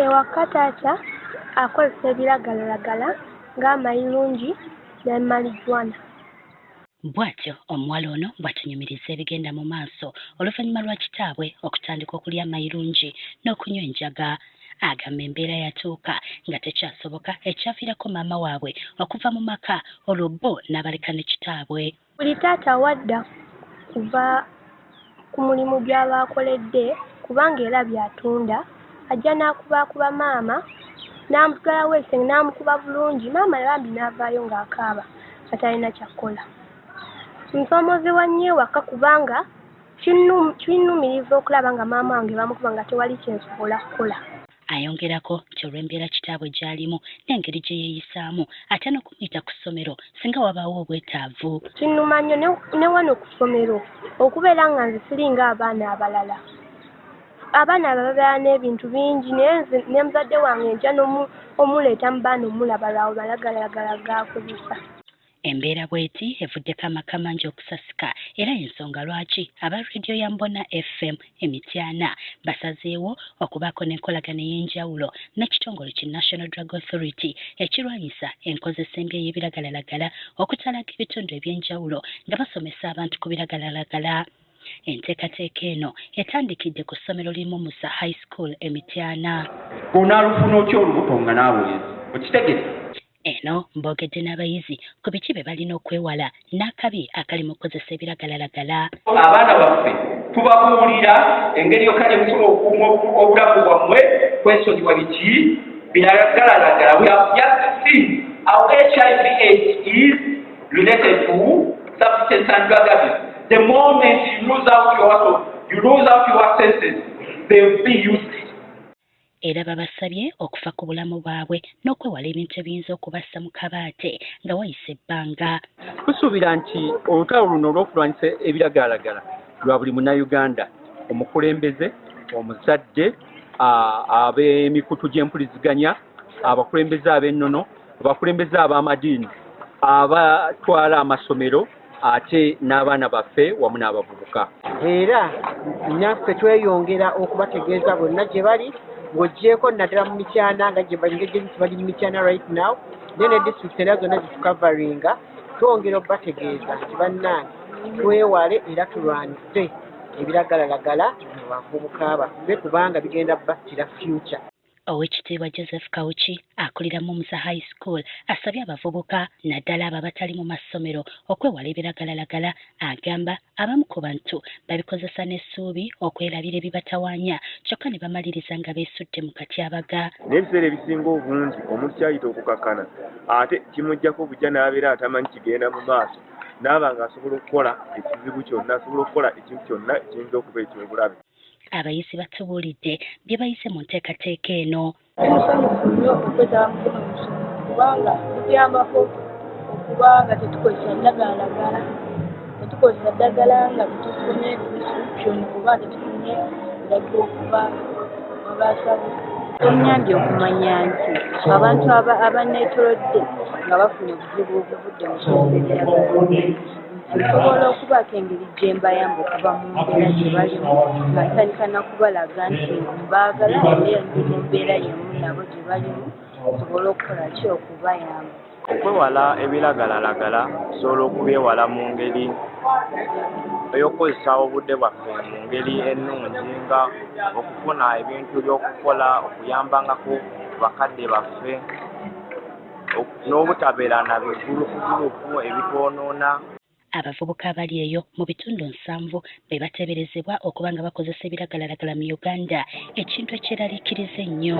ewaka taata akozesa ebiragalalagala ng'amayirungi ne marijuana. Bw'atyo omuwala ono bw'atunyumiriza ebigenda mu maaso oluvannyuma lwa kitaabwe okutandika okulya amayirungi n'okunywa enjaga. Agamba embeera yatuuka nga tekyasoboka ekyaviirako maama waabwe okuva mu maka olwo bo n'abaleka ne kitaabwe. Buli taata wadda kuva ku mulimu gy'aba akoledde kubanga era byatunda ajja n'akubakuba maama n'amutwala weesenge n'amukuba bulungi. Maama yabambi n'avaayo ng'akaaba atalina kyakkola. Nsoomozi wa nnyo ewaka kubanga kinnumiriza okulaba nga maama wange bamukuba nga tewali kyensobola kukola. Ayongerako nti olw'embeera kitaabwe gy'alimu n'engeri gye yeeyisaamu ate n'okumuyita ku ssomero singa wabaawo obwetaavu. Kinnuma nnyo ne wano ku ssomero okubeera nga nze siringa abaana abalala. Abaana abo babeera n'ebintu bingi naye nze ne muzadde wange nja omuleeta mu baana omulaba lwawe balagalalagala gaakozesa. Embeera bw'eti evuddeko amaka mangi okusasika era ensonga lwaki aba rediyo ya Mbona FM Emityana basazeewo okubaako n'enkolagana ey'enjawulo n'ekitongole ki National Drug Authority ekirwanyisa enkozesa embi ey'ebiragalalagala okutalaga ebitundu eby'enjawulo nga basomesa abantu ku biragalalagala. Enteekateeka eno etandikidde ku ssomero limu Musa High School Emityana. Onaalufuna otya olubuto nga naawe okitegedde? Eno mboogedde n'abayizi ku biki be balina okwewala n'akabi akali mu kukozesa ebiragalalagala. Abaana baffe tubabuulira engeri yokka gye musobola okukuuma obulamu bwammwe kwesonyiwa biki biragalalagala. We have just seen how HIV/AIDS is related to substance and drug abuse. The moment you lose out your senses, they will be useless. Era babasabye okufa ku bulamu bwabwe n'okwewala ebintu ebiyinza okubassa mu kabaate nga wayise ebbanga. Tusuubira nti olutalo luno olw'okulwanyisa ebiragalalagala lwa buli munnayuganda, omukulembeze, omuzadde, ab'emikutu gy'empuliziganya, abakulembeze ab'ennono, abakulembeze ab'amadiini, abatwala amasomero ate n'abaana baffe wamu n'abavubuka. Era naffe tweyongera okubategeeza bonna gye bali ng'oggyeko naddala mu Mityana nga gye bali mu Mityana right now ne district era zonna zitukavaringa twongera okubategeeza nti bannange twewale era tulwanyise ebiragalalagala mu bavubuka baffe kubanga bigenda battira future. Oweekitiibwa Joseph Kawuki akulira mu Musa High School asabye abavubuka naddala abo abatali mu masomero okwewala ebiragalalagala. Agamba abamu ku bantu babikozesa n'essuubi okwerabira ebibatawaanya kyokka ne bamaliriza nga beesudde mu katyabaga. N'ebiseera ebisinga obungi omuntu kyayita okukakkana ate kimuggyako bujja n'abeera atamanyi kigenda mu maaso n'aba ng'asobola okukola ekizibu kyonna, asobola okukola ekintu kyonna ekiyinza okuba eky'obulabe. Abayizi batubuulidde bye bayise mu nteekateeka eno. Musanyufu nnyo okwetaba mu guno musomo kubanga tutuyambako okuba nga tetukozesa ddagalalagala, tetukozesa ddagala nga tetufunye prescription kuba tetufunye biragiro okuva abasawo. Tonnyambye okumanya nti abantu abanneetolodde nga bafuna obuzibu obuvudde mu kukozesa ebiragalalagala nsobola okubaako engeri gye mbayamba okuva mu mbeera gye balimu nga ntandika nakubalaga nti mbaagala era ndi mu mbeera yemu nabo gye balimu nsobola okukola ki okubayamba. Okwewala ebiragalalagala tusobola okubyewala mu ngeri ey'okukozesa obudde bwaffe mu ngeri ennungi nga okufuna ebintu by'okukola okuyambangako bakadde baffe n'obutabeera na bigulupu ebitwonoona. Abavubuka abali eyo mu bitundu 7 be bateeberezebwa okuba nga bakozesa ebiragalalagala mu Uganda, ekintu ekiraliikiriza ennyo.